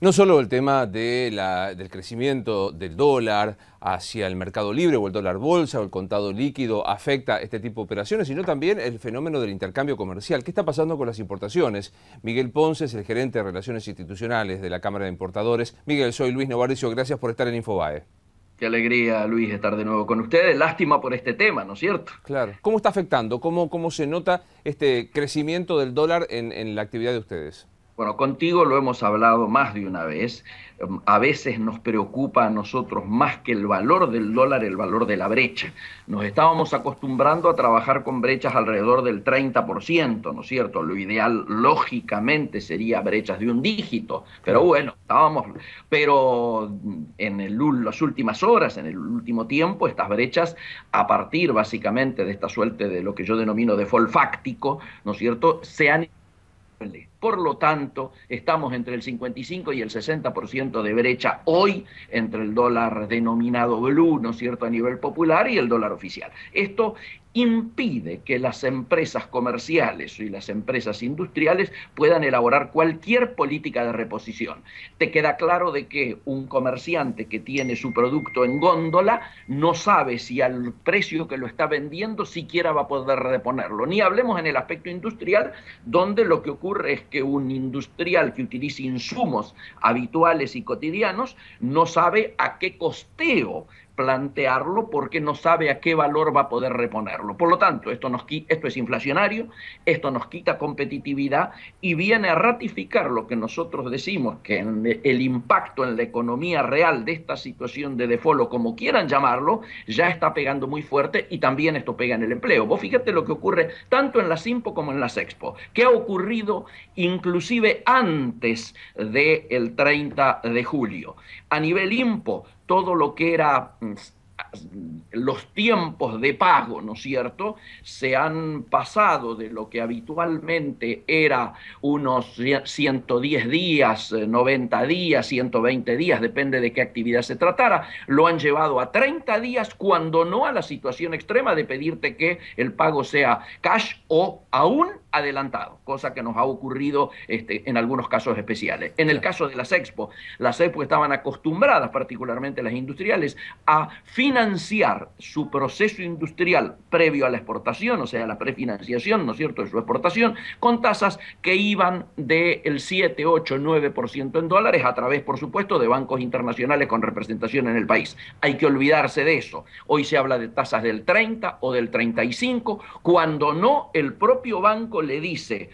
No solo el tema del crecimiento del dólar hacia el mercado libre o el dólar bolsa o el contado líquido afecta este tipo de operaciones, sino también el fenómeno del intercambio comercial. ¿Qué está pasando con las importaciones? Miguel Ponce es el gerente de Relaciones Institucionales de la Cámara de Importadores. Miguel, soy Luis Novarricio, gracias por estar en Infobae. Qué alegría, Luis, estar de nuevo con ustedes. Lástima por este tema, ¿no es cierto? Claro. ¿Cómo está afectando? ¿Cómo se nota este crecimiento del dólar en la actividad de ustedes? Bueno, contigo lo hemos hablado más de una vez. A veces nos preocupa a nosotros más que el valor del dólar, el valor de la brecha. Nos estábamos acostumbrando a trabajar con brechas alrededor del 30%, ¿no es cierto? Lo ideal, lógicamente, sería brechas de un dígito. Pero Claro. bueno, pero en las últimas horas, en el último tiempo, estas brechas, a partir básicamente de esta suerte de lo que yo denomino default fáctico, ¿no es cierto?, se han. Por lo tanto, estamos entre el 55 y el 60% de brecha hoy entre el dólar denominado blue, ¿no es cierto?, a nivel popular y el dólar oficial. Esto impide que las empresas comerciales y las empresas industriales puedan elaborar cualquier política de reposición. Te queda claro de que un comerciante que tiene su producto en góndola no sabe si al precio que lo está vendiendo siquiera va a poder reponerlo. Ni hablemos en el aspecto industrial, donde lo que ocurre es que un industrial que utilice insumos habituales y cotidianos no sabe a qué costeo plantearlo porque no sabe a qué valor va a poder reponerlo. Por lo tanto, esto es inflacionario, esto nos quita competitividad y viene a ratificar lo que nosotros decimos, que el impacto en la economía real de esta situación de default, o como quieran llamarlo, ya está pegando muy fuerte y también esto pega en el empleo. Vos fíjate lo que ocurre tanto en las IMPO como en las Expo, que ha ocurrido inclusive antes del 30 de julio. A nivel IMPO, todo lo que era los tiempos de pago, ¿no es cierto?, se han pasado de lo que habitualmente era unos 110 días, 90 días, 120 días, depende de qué actividad se tratara, lo han llevado a 30 días, cuando no a la situación extrema de pedirte que el pago sea cash o aún adelantado, cosa que nos ha ocurrido en algunos casos especiales. En el Claro. caso de las Expo estaban acostumbradas, particularmente las industriales, a financiar su proceso industrial previo a la exportación, o sea, la prefinanciación, ¿no es cierto?, de su exportación, con tasas que iban del 7, 8, 9% en dólares, a través, por supuesto, de bancos internacionales con representación en el país. Hay que olvidarse de eso. Hoy se habla de tasas del 30 o del 35, cuando no, el propio banco le dice: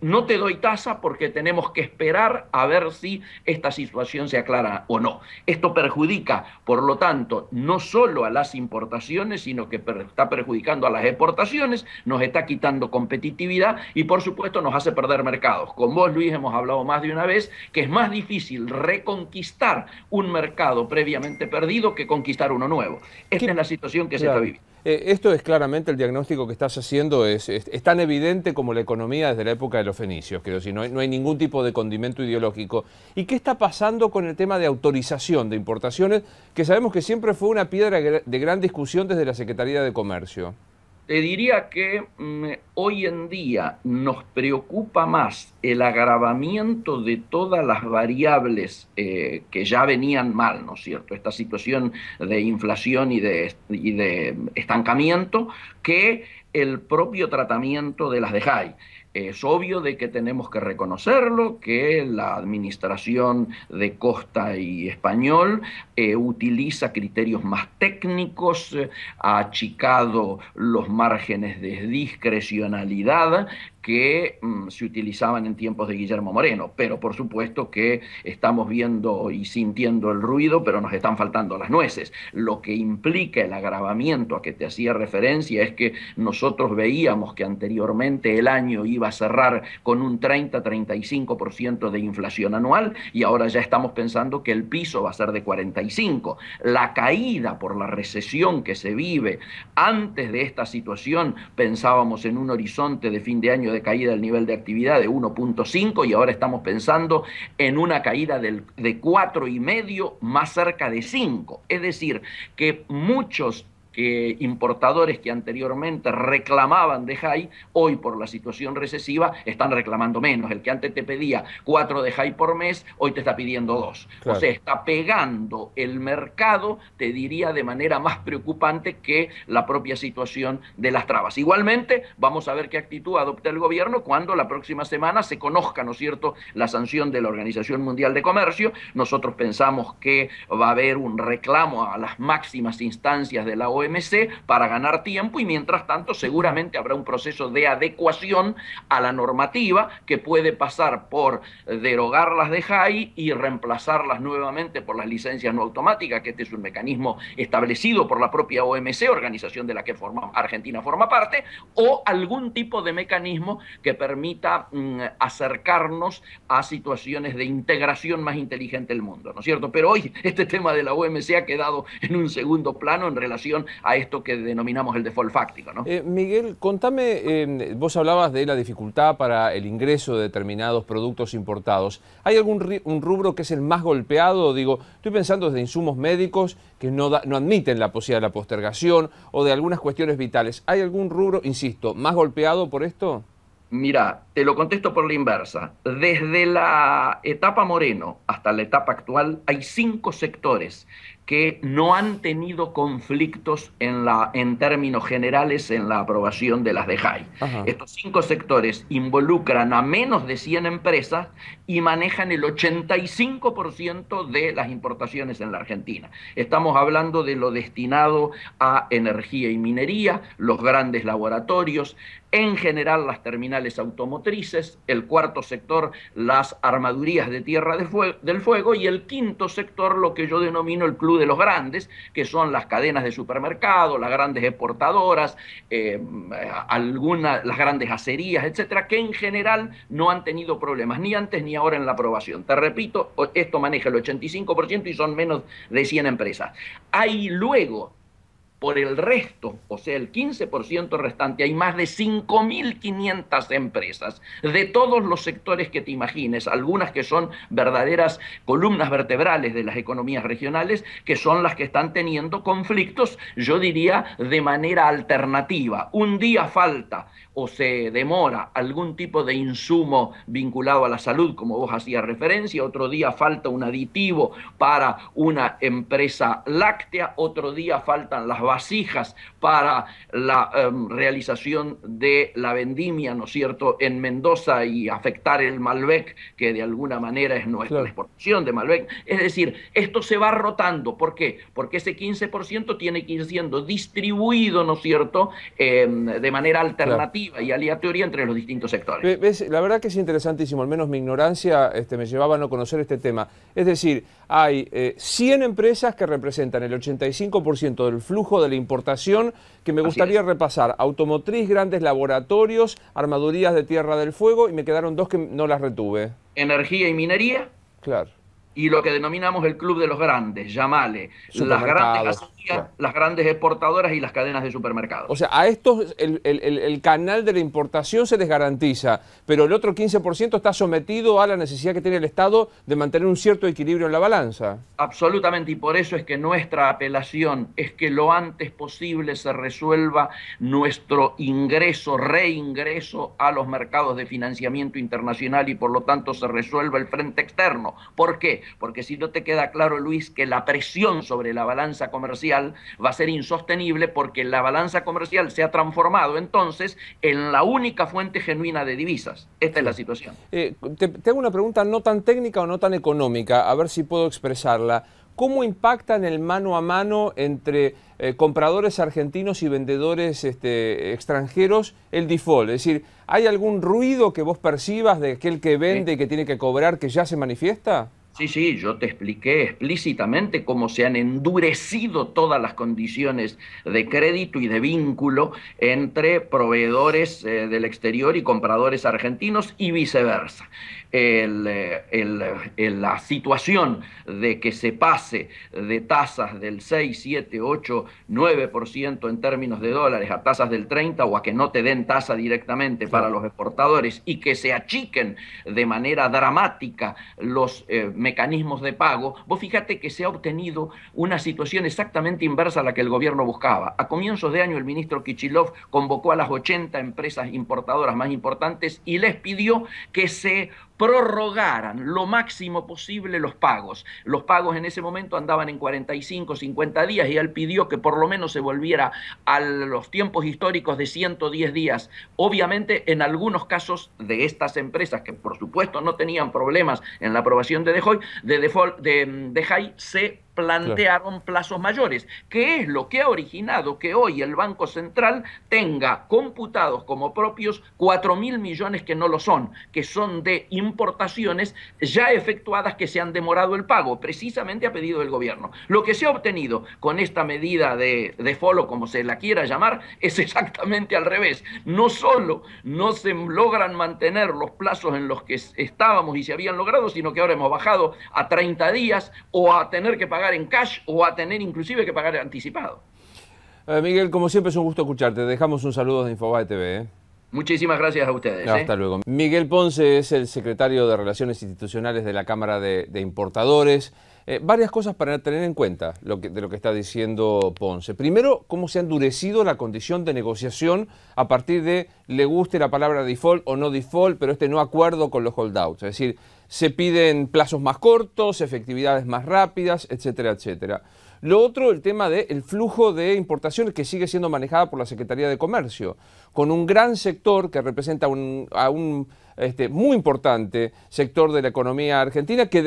no te doy tasa porque tenemos que esperar a ver si esta situación se aclara o no. Esto perjudica, por lo tanto, no solo a las importaciones, sino que está perjudicando a las exportaciones, nos está quitando competitividad y, por supuesto, nos hace perder mercados. Con vos, Luis, hemos hablado más de una vez que es más difícil reconquistar un mercado previamente perdido que conquistar uno nuevo. Esta es ¿Qué? la situación que se está Claro. viviendo. Esto es claramente el diagnóstico que estás haciendo, es tan evidente como la economía desde la época de los fenicios, quiero decir, no hay ningún tipo de condimento ideológico. ¿Y qué está pasando con el tema de autorización de importaciones, que sabemos que siempre fue una piedra de gran discusión desde la Secretaría de Comercio? Te diría que hoy en día nos preocupa más el agravamiento de todas las variables que ya venían mal, ¿no es cierto? Esta situación de inflación y de estancamiento, que el propio tratamiento de las de DEJAI. Es obvio de que tenemos que reconocerlo, que la administración de Costa y Español utiliza criterios más técnicos, ha achicado los márgenes de discrecionalidad que se utilizaban en tiempos de Guillermo Moreno, pero por supuesto que estamos viendo y sintiendo el ruido, pero nos están faltando las nueces. Lo que implica el agravamiento a que te hacía referencia es que nosotros veíamos que anteriormente el año iba a cerrar con un 30-35% de inflación anual y ahora ya estamos pensando que el piso va a ser de 45%. La caída por la recesión que se vive antes de esta situación, pensábamos en un horizonte de fin de año de caída del nivel de actividad de 1.5 y ahora estamos pensando en una caída de 4,5 más cerca de 5. Es decir, que muchos que importadores que anteriormente reclamaban de high, hoy por la situación recesiva están reclamando menos. El que antes te pedía 4 de high por mes, hoy te está pidiendo 2. O Claro. sea, está pegando el mercado, te diría, de manera más preocupante que la propia situación de las trabas. Igualmente, vamos a ver qué actitud adopta el gobierno cuando la próxima semana se conozca, ¿no es cierto?, la sanción de la Organización Mundial de Comercio. Nosotros pensamos que va a haber un reclamo a las máximas instancias de la OMC para ganar tiempo y mientras tanto seguramente habrá un proceso de adecuación a la normativa que puede pasar por derogar las de high y reemplazarlas nuevamente por las licencias no automáticas, que este es un mecanismo establecido por la propia OMC, organización de la que Argentina forma parte, o algún tipo de mecanismo que permita acercarnos a situaciones de integración más inteligente del mundo, ¿no es cierto? Pero hoy este tema de la OMC ha quedado en un segundo plano en relación a esto que denominamos el default fáctico, ¿no? Miguel, contame, vos hablabas de la dificultad para el ingreso de determinados productos importados. ¿Hay algún un rubro que es el más golpeado? Digo, estoy pensando desde insumos médicos que no admiten la posibilidad de la postergación o de algunas cuestiones vitales. ¿Hay algún rubro, insisto, más golpeado por esto? Mira, te lo contesto por la inversa. Desde la etapa Moreno hasta la etapa actual hay 5 sectores que no han tenido conflictos en términos generales en la aprobación de las de high. Ajá. Estos 5 sectores involucran a menos de 100 empresas y manejan el 85% de las importaciones en la Argentina. Estamos hablando de lo destinado a energía y minería, los grandes laboratorios, en general las terminales automotrices, el cuarto sector las armadurías de tierra del fuego y el quinto sector lo que yo denomino el club de los grandes, que son las cadenas de supermercados, las grandes exportadoras, las grandes acerías, etcétera, que en general no han tenido problemas ni antes ni ahora en la aprobación. Te repito, esto maneja el 85% y son menos de 100 empresas. Hay luego, por el resto, o sea, el 15% restante, hay más de 5.500 empresas de todos los sectores que te imagines, algunas que son verdaderas columnas vertebrales de las economías regionales, que son las que están teniendo conflictos, yo diría, de manera alternativa. Un día falta o se demora algún tipo de insumo vinculado a la salud, como vos hacías referencia, otro día falta un aditivo para una empresa láctea, otro día faltan las vasijas para la realización de la vendimia, ¿no es cierto?, en Mendoza y afectar el Malbec, que de alguna manera es nuestra exportación de Malbec. Es decir, esto se va rotando. ¿Por qué? Porque ese 15% tiene que ir siendo distribuido, ¿no es cierto?, de manera alternativa y aleatoria entre los distintos sectores. ¿Ves? La verdad que es interesantísimo, al menos mi ignorancia me llevaba a no conocer este tema. Es decir, hay 100 empresas que representan el 85% del flujo de la importación, que me gustaría repasar: automotriz, grandes laboratorios, armadurías de tierra del fuego, y me quedaron 2 que no las retuve. Energía y minería. Claro. Y lo que denominamos el club de los grandes, llamale las grandes acerías, las grandes exportadoras y las cadenas de supermercados. O sea, a estos el canal de la importación se les garantiza, pero el otro 15% está sometido a la necesidad que tiene el Estado de mantener un cierto equilibrio en la balanza. Absolutamente, y por eso es que nuestra apelación es que lo antes posible se resuelva nuestro reingreso a los mercados de financiamiento internacional y por lo tanto se resuelva el frente externo. ¿Por qué? Porque si no te queda claro, Luis, que la presión sobre la balanza comercial va a ser insostenible porque la balanza comercial se ha transformado entonces en la única fuente genuina de divisas. Esta es la situación. Te hago una pregunta no tan técnica o no tan económica, a ver si puedo expresarla. ¿Cómo impacta en el mano a mano entre compradores argentinos y vendedores extranjeros el default? Es decir, ¿hay algún ruido que vos percibas de aquel que vende y que tiene que cobrar que ya se manifiesta? Sí, yo te expliqué explícitamente cómo se han endurecido todas las condiciones de crédito y de vínculo entre proveedores del exterior y compradores argentinos y viceversa. La situación de que se pase de tasas del 6, 7, 8, 9% en términos de dólares a tasas del 30% o a que no te den tasa directamente para los exportadores y que se achiquen de manera dramática los mecanismos de pago, vos fíjate que se ha obtenido una situación exactamente inversa a la que el gobierno buscaba. A comienzos de año el ministro Kichilov convocó a las 80 empresas importadoras más importantes y les pidió que se prorrogaran lo máximo posible los pagos. Los pagos en ese momento andaban en 45, 50 días y él pidió que por lo menos se volviera a los tiempos históricos de 110 días. Obviamente, en algunos casos de estas empresas, que por supuesto no tenían problemas en la aprobación de DEHAI, se plantearon plazos mayores, que es lo que ha originado que hoy el Banco Central tenga computados como propios 4.000 millones que no lo son, que son de importaciones ya efectuadas que se han demorado el pago, precisamente a pedido del gobierno. Lo que se ha obtenido con esta medida de default, como se la quiera llamar, es exactamente al revés. No solo no se logran mantener los plazos en los que estábamos y se habían logrado, sino que ahora hemos bajado a 30 días o a tener que pagar en cash o a tener inclusive que pagar anticipado. Miguel, como siempre es un gusto escucharte. Dejamos un saludo de Infobae TV. Muchísimas gracias a ustedes. Hasta luego. Miguel Ponce es el secretario de Relaciones Institucionales de la Cámara de Importadores. Varias cosas para tener en cuenta de lo que está diciendo Ponce. Primero, cómo se ha endurecido la condición de negociación a partir de, le guste la palabra default o no default, pero no acuerdo con los holdouts. Es decir, se piden plazos más cortos, efectividades más rápidas, etcétera, etcétera. Lo otro, el tema del flujo de importaciones que sigue siendo manejada por la Secretaría de Comercio, con un gran sector que representa a un muy importante sector de la economía argentina que